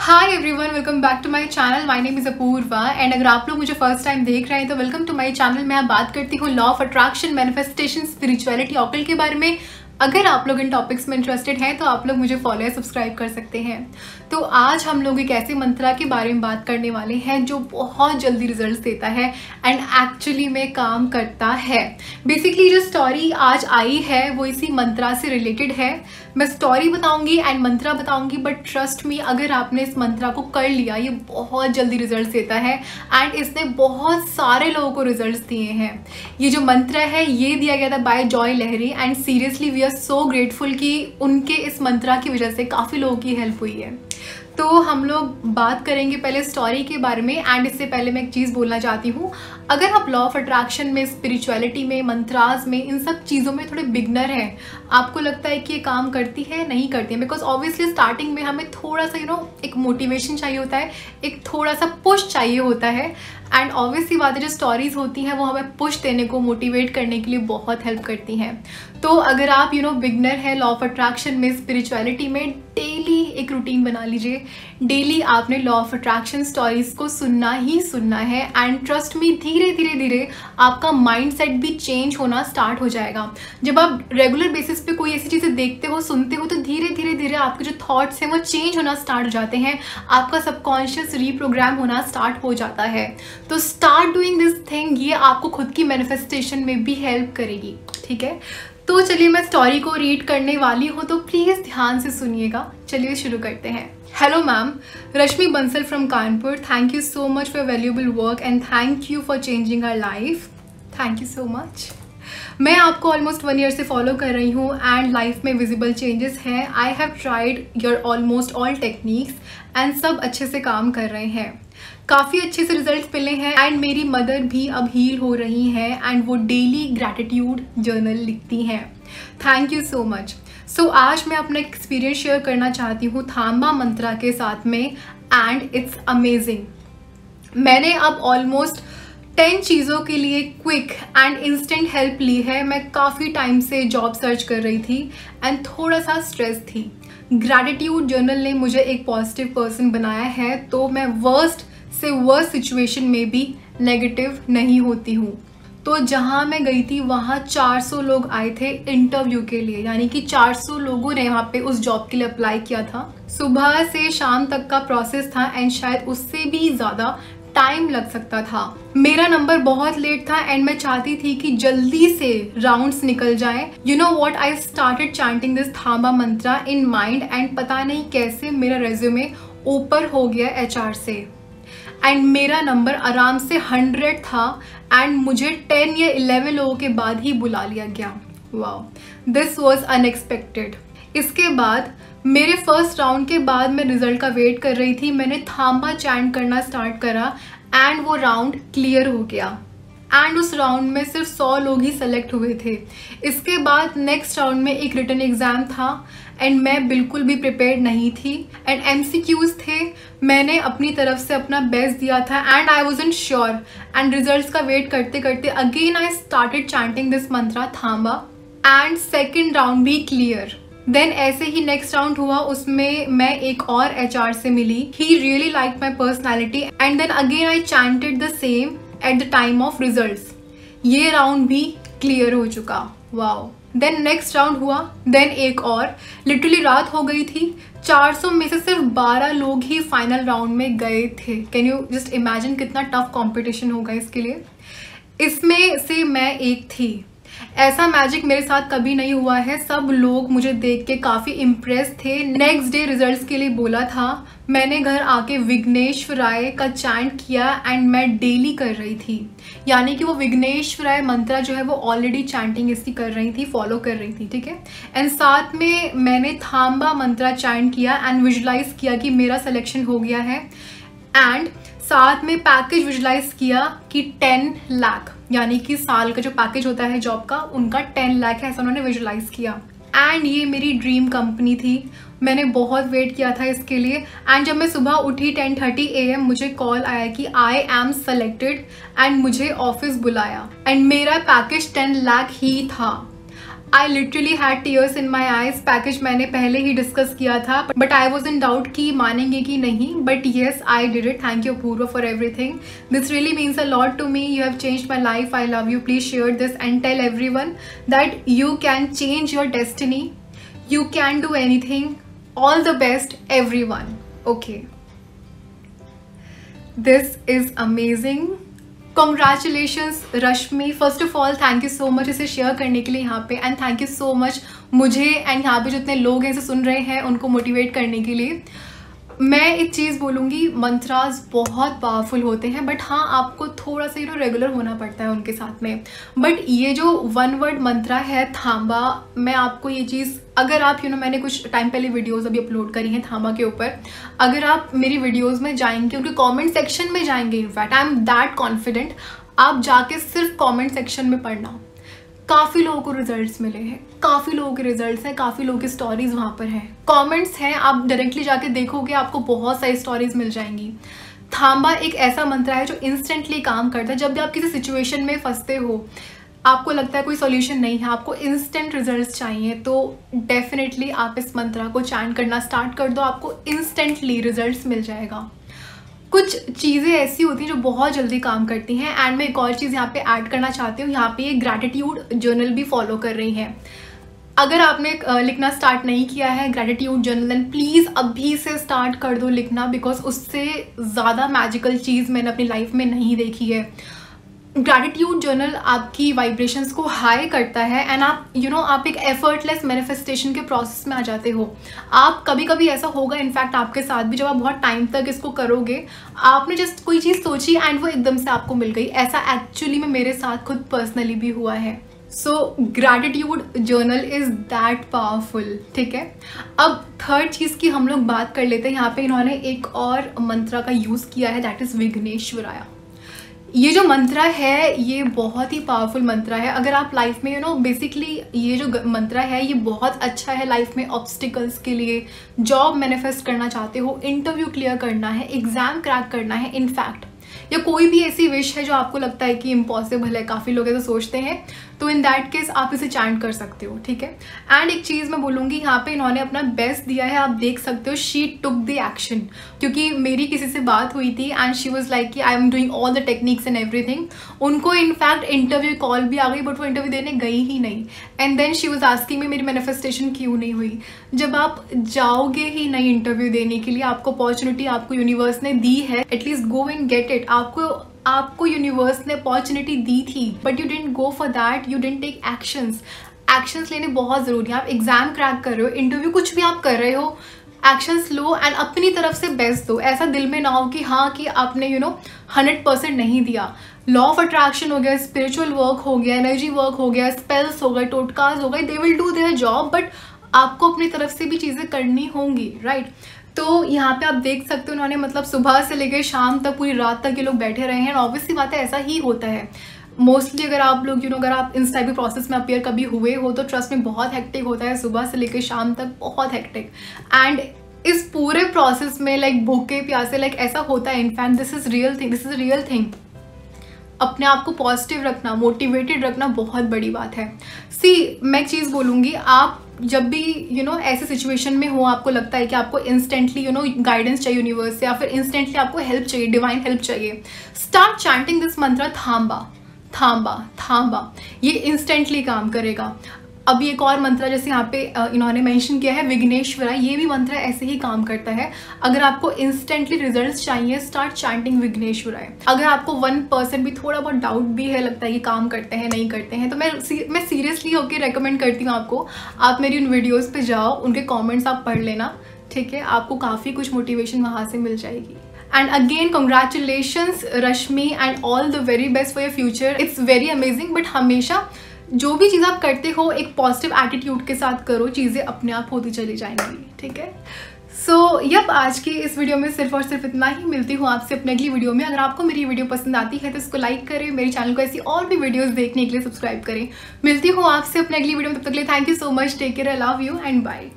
Hi everyone, welcome back to my channel. My name is Apoorva and अगर आप लोग मुझे फर्स्ट टाइम देख रहे हैं तो वेलकम टू माय चैनल। मैं बात करती हूँ law of attraction, manifestation, spirituality, occult के बारे में। अगर आप लोग इन टॉपिक्स में इंटरेस्टेड हैं तो आप लोग मुझे फॉलो या सब्सक्राइब कर सकते हैं। तो आज हम लोग एक ऐसे मंत्रा के बारे में बात करने वाले हैं जो बहुत जल्दी रिजल्ट्स देता है एंड एक्चुअली में काम करता है। बेसिकली जो स्टोरी आज आई है वो इसी मंत्रा से रिलेटेड है। मैं स्टोरी बताऊंगी एंड मंत्रा बताऊंगी, बट ट्रस्ट मी, अगर आपने इस मंत्रा को कर लिया ये बहुत जल्दी रिजल्ट्स देता है एंड इसने बहुत सारे लोगों को रिजल्ट्स दिए हैं। ये जो मंत्र है ये दिया गया था by Joy Lahiri and seriously we are so grateful कि उनके इस मंत्रा की वजह से काफ़ी लोगों की हेल्प हुई है। तो हम लोग बात करेंगे पहले स्टोरी के बारे में एंड इससे पहले मैं एक चीज़ बोलना चाहती हूँ। अगर आप लॉ ऑफ अट्रैक्शन में, स्पिरिचुअलिटी में, मंत्रास में, इन सब चीज़ों में थोड़े बिगनर हैं, आपको लगता है कि ये काम करती है नहीं करती है, बिकॉज ऑब्वियसली स्टार्टिंग में हमें थोड़ा सा एक मोटिवेशन चाहिए होता है, एक थोड़ा सा पुश चाहिए होता है एंड ऑब्वियसली बात है जो स्टोरीज होती हैं वो हमें पुश देने को, मोटिवेट करने के लिए बहुत हेल्प करती हैं। तो अगर आप बिगनर है लॉ ऑफ अट्रैक्शन में, स्पिरिचुअलिटी में, डेली एक रूटीन बना लीजिए। डेली आपने लॉ ऑफ अट्रैक्शन स्टोरीज को सुनना ही सुनना है एंड ट्रस्ट मी, धीरे धीरे आपका माइंडसेट भी चेंज होना स्टार्ट हो जाएगा। जब आप रेगुलर बेसिस पे कोई ऐसी चीज़ें देखते हो, सुनते हो, तो धीरे धीरे आपके जो थॉट्स हैं वो चेंज होना स्टार्ट हो जाते हैं। आपका सबकॉन्शियस रीप्रोग्राम होना स्टार्ट हो जाता है। तो स्टार्ट डूइंग दिस थिंग, ये आपको खुद की मैनिफेस्टेशन में भी हेल्प करेगी। ठीक है, तो चलिए मैं स्टोरी को रीड करने वाली हूँ, तो प्लीज़ ध्यान से सुनिएगा। चलिए शुरू करते हैं। Hello ma'am, Rashmi Bansal from Kanpur. Thank you so much for valuable work and thank you for changing our life. Thank you so much. मैं आपको ऑलमोस्ट 1 ईयर से फॉलो कर रही हूँ एंड लाइफ में विजिबल चेंजेस हैं। I have tried your almost all techniques and सब अच्छे से काम कर रहे हैं। काफ़ी अच्छे से रिजल्ट्स मिले हैं एंड मेरी मदर भी अब हील हो रही हैं एंड वो डेली ग्रैटिट्यूड जर्नल लिखती हैं। Thank you so much. So आज मैं अपना एक्सपीरियंस शेयर करना चाहती हूँ थांबा मंत्रा के साथ में एंड इट्स अमेजिंग। मैंने अब ऑलमोस्ट 10 चीज़ों के लिए क्विक एंड इंस्टेंट हेल्प ली है। मैं काफ़ी टाइम से जॉब सर्च कर रही थी एंड थोड़ा सा स्ट्रेस थी। ग्रैटिट्यूड जर्नल ने मुझे एक पॉजिटिव पर्सन बनाया है, तो मैं वर्स्ट से वर्स्ट सिचुएशन में भी नेगेटिव नहीं होती हूँ। तो जहाँ मैं गई थी वहाँ 400 लोग आए थे इंटरव्यू के लिए, यानी कि 400 लोगों ने वहाँ पे उस जॉब के लिए अप्लाई किया था। सुबह से शाम तक का प्रोसेस था एंड शायद उससे भी ज़्यादा टाइम लग सकता था। मेरा नंबर बहुत लेट था एंड मैं चाहती थी कि जल्दी से राउंड्स निकल जाएं। You know what, I started chanting this थांबा मंत्रा इन माइंड एंड पता नहीं कैसे मेरा रेज्यूमे ऊपर हो गया HR से एंड मेरा नंबर आराम से 100 था एंड मुझे 10 या 11 लोगों के बाद ही बुला लिया गया। Wow, this was unexpected. इसके बाद मेरे फर्स्ट राउंड के बाद मैं रिजल्ट का वेट कर रही थी। मैंने थांबा चैंट करना स्टार्ट करा एंड वो राउंड क्लियर हो गया एंड उस राउंड में सिर्फ 100 लोग ही सेलेक्ट हुए थे। इसके बाद नेक्स्ट राउंड में एक रिटन एग्जाम था एंड मैं बिल्कुल भी प्रिपेयर्ड नहीं थी एंड MCQs थे। मैंने अपनी तरफ से अपना बेस्ट दिया था and I wasn't sure and results का वेट करते करते again I started chanting this mantra थांबा एंड सेकेंड राउंड भी क्लियर। देन ऐसे ही नेक्स्ट राउंड हुआ, उसमें मैं एक और HR से मिली। He really like my personality and then again I chanted the same at the time of results. ये राउंड भी क्लियर हो चुका। वाओ। देन नेक्स्ट राउंड हुआ, देन एक और। लिटरली रात हो गई थी। 400 में से सिर्फ 12 लोग ही फाइनल राउंड में गए थे। कैन यू जस्ट इमेजिन कितना टफ कॉम्पिटिशन होगा इसके लिए। इसमें से मैं एक थी। ऐसा मैजिक मेरे साथ कभी नहीं हुआ है। सब लोग मुझे देख के काफ़ी इम्प्रेस थे। नेक्स्ट डे रिजल्ट्स के लिए बोला था। मैंने घर आके विघ्नेश्वराय का चैंट किया एंड मैं डेली कर रही थी, यानी कि वो विघ्नेश्वराय मंत्रा जो है वो ऑलरेडी चैंटिंग इसकी कर रही थी, फॉलो कर रही थी। ठीक है, एंड साथ में मैंने थांबा मंत्रा चैंट किया एंड विजुलाइज किया कि मेरा सिलेक्शन हो गया है एंड साथ में पैकेज विजुलाइज किया कि 10 लाख, यानी कि साल का जो पैकेज होता है जॉब का, उनका 10 लाख है, ऐसा उन्होंने विजुलाइज किया। एंड ये मेरी ड्रीम कंपनी थी। मैंने बहुत वेट किया था इसके लिए एंड जब मैं सुबह उठी 10:30 AM मुझे कॉल आया कि आई एम सेलेक्टेड एंड मुझे ऑफिस बुलाया एंड मेरा पैकेज 10 लाख ही था। I literally had tears in my eyes. Package मैंने पहले ही डिस्कस किया था, but I was in doubt कि मानेंगे कि नहीं, but yes I did it. Thank you Apoorva for everything. This really means a lot to me. You have changed my life. I love you. Please share this and tell everyone that you can change your destiny, you can do anything. All the best everyone. Okay, this is amazing. Congratulations Rashmi. First of all thank you so much इसे share करने के लिए यहाँ पे, and thank you so much मुझे and यहाँ पे जितने लोग हैं इसे सुन रहे हैं उनको मोटिवेट करने के लिए। मैं एक चीज़ बोलूँगी, मंत्रास बहुत पावरफुल होते हैं, बट हाँ आपको थोड़ा सा रेगुलर होना पड़ता है उनके साथ में। बट ये जो वन वर्ड मंत्रा है थांबा, मैं आपको ये चीज़, अगर आप मैंने कुछ टाइम पहले वीडियोस अभी अपलोड करी हैं थांबा के ऊपर, अगर आप मेरी वीडियोस में जाएंगे, उनके कमेंट सेक्शन में जाएंगे, in fact I am that confident, आप जाके सिर्फ कमेंट सेक्शन में पढ़ना, काफ़ी लोगों को रिजल्ट्स मिले हैं, काफ़ी लोगों के रिजल्ट्स हैं, काफ़ी लोगों की स्टोरीज वहाँ पर हैं, कमेंट्स हैं, आप डायरेक्टली जाके देखोगे आपको बहुत सारी स्टोरीज मिल जाएंगी। थांबा एक ऐसा मंत्र है जो इंस्टेंटली काम करता है। जब भी आप किसी सिचुएशन में फंसते हो, आपको लगता है कोई सॉल्यूशन नहीं है, आपको इंस्टेंट रिजल्ट्स चाहिए, तो डेफिनेटली आप इस मंत्र को चैंट करना स्टार्ट कर दो, आपको इंस्टेंटली रिजल्ट्स मिल जाएगा। कुछ चीज़ें ऐसी होती हैं जो बहुत जल्दी काम करती हैं। एंड मैं एक और चीज़ यहाँ पे ऐड करना चाहती हूँ, यहाँ पे ये ग्रैटिट्यूड जर्नल भी फॉलो कर रही हैं। अगर आपने लिखना स्टार्ट नहीं किया है ग्रैटिट्यूड जर्नल, देन प्लीज़ अभी से स्टार्ट कर दो लिखना, बिकॉज उससे ज़्यादा मैजिकल चीज़ मैंने अपनी लाइफ में नहीं देखी है। ग्रैटिट्यूड जर्नल आपकी वाइब्रेशंस को हाई करता है, एंड आप आप एक एफर्टलेस मैनिफेस्टेशन के प्रोसेस में आ जाते हो। आप कभी कभी ऐसा होगा इनफैक्ट आपके साथ भी, जब आप बहुत टाइम तक इसको करोगे, आपने जस्ट कोई चीज़ सोची एंड वो एकदम से आपको मिल गई। ऐसा एक्चुअली में मेरे साथ खुद पर्सनली भी हुआ है। So gratitude journal is that powerful. ठीक है, अब थर्ड चीज़ की हम लोग बात कर लेते हैं। यहाँ पे इन्होंने एक और मंत्र का यूज़ किया है, दैट इज़ विघ्नेश्वराय। ये जो मंत्र है ये बहुत ही पावरफुल मंत्र है। अगर आप लाइफ में बेसिकली ये जो मंत्र है ये बहुत अच्छा है लाइफ में ऑब्स्टिकल्स के लिए, जॉब मैनिफेस्ट करना चाहते हो, इंटरव्यू क्लियर करना है, एग्जाम क्रैक करना है, इनफैक्ट या कोई भी ऐसी विश है जो आपको लगता है कि इम्पॉसिबल है, काफ़ी लोग ऐसे सोचते हैं, तो इन दैट केस आप इसे चैंट कर सकते हो। ठीक है, एंड एक चीज़ मैं बोलूँगी, यहाँ पे इन्होंने अपना बेस्ट दिया है, आप देख सकते हो। शी टुक द एक्शन, क्योंकि मेरी किसी से बात हुई थी एंड शी वाज लाइक कि I am doing all the techniques and everything. उनको इनफैक्ट इंटरव्यू कॉल भी आ गई, बट वो इंटरव्यू देने गई ही नहीं। And then she was asking me मेरी मैनिफेस्टेशन क्यों नहीं हुई। जब आप जाओगे ही नहीं इंटरव्यू देने के लिए, आपको अपॉर्चुनिटी आपको यूनिवर्स ने दी है, at least go and get it. आपको यूनिवर्स ने अपॉर्चुनिटी दी थी, but you didn't go for that, you didn't take actions लेने बहुत ज़रूरी है। आप एग्जाम क्रैक कर रहे हो, इंटरव्यू कुछ भी आप कर रहे हो, एक्शंस लो एंड अपनी तरफ से बेस्ट दो। ऐसा दिल में ना हो कि हाँ कि आपने 100% नहीं दिया। लॉ ऑफ अट्रैक्शन हो गया, स्पिरिचुअल वर्क हो गया, एनर्जी वर्क हो गया, स्पेल्स हो गए, टोटकाज हो गए, they will do their job, but आपको अपनी तरफ से भी चीज़ें करनी होंगी, राइट। तो यहाँ पे आप देख सकते हो उन्होंने मतलब सुबह से लेकर शाम तक, पूरी रात तक ये लोग बैठे रहे हैं। ऑब्वियसली बात है, ऐसा ही होता है मोस्टली। अगर आप लोग अगर आप इस टाइप के प्रोसेस में अपीयर कभी हुए हो तो ट्रस्ट में बहुत हेक्टिक होता है, सुबह से लेकर शाम तक बहुत हेक्टिक। एंड इस पूरे प्रोसेस में लाइक भूखे प्यासे लाइक ऐसा होता है। In fact this is real thing. अपने आप को पॉजिटिव रखना, मोटिवेटेड रखना बहुत बड़ी बात है। मैं एक चीज़ बोलूँगी, आप जब भी ऐसे सिचुएशन में हो, आपको लगता है कि आपको इंस्टेंटली गाइडेंस चाहिए यूनिवर्स से, या फिर इंस्टेंटली आपको हेल्प चाहिए, डिवाइन हेल्प चाहिए, स्टार्ट चैंटिंग दिस मंत्र थांबा थांबा थांबा। ये इंस्टेंटली काम करेगा। अभी एक और मंत्र जैसे यहाँ पे इन्होंने मेंशन किया है विघ्नेश्वराय, ये भी मंत्र ऐसे ही काम करता है। अगर आपको इंस्टेंटली रिजल्ट्स चाहिए, स्टार्ट चैंटिंग विघ्नेश्वराय। अगर आपको 1% भी थोड़ा बहुत डाउट भी है, लगता है कि काम करते हैं नहीं करते हैं, तो मैं सीरियसली होकर रेकमेंड करती हूँ आपको, आप मेरी उन वीडियोज़ पे जाओ, उनके कॉमेंट्स आप पढ़ लेना। ठीक है, आपको काफ़ी कुछ मोटिवेशन वहाँ से मिल जाएगी। And again, congratulations Rashmi and all the very best for your future. It's very amazing. But हमेशा जो भी चीज़ आप करते हो एक पॉजिटिव एटीट्यूड के साथ करो, चीज़ें अपने आप होती चली जाएंगी। ठीक है, यप आज की इस वीडियो में सिर्फ और सिर्फ इतना ही। मिलती हूँ आपसे अपने अगली वीडियो में। अगर आपको मेरी वीडियो पसंद आती है तो इसको लाइक करें, मेरे चैनल को ऐसी और भी वीडियोस देखने के लिए सब्सक्राइब करें। मिलती हूँ आपसे अपने अगली वीडियो में, तब तक के लिए thank you so much, take care, I love you and bye.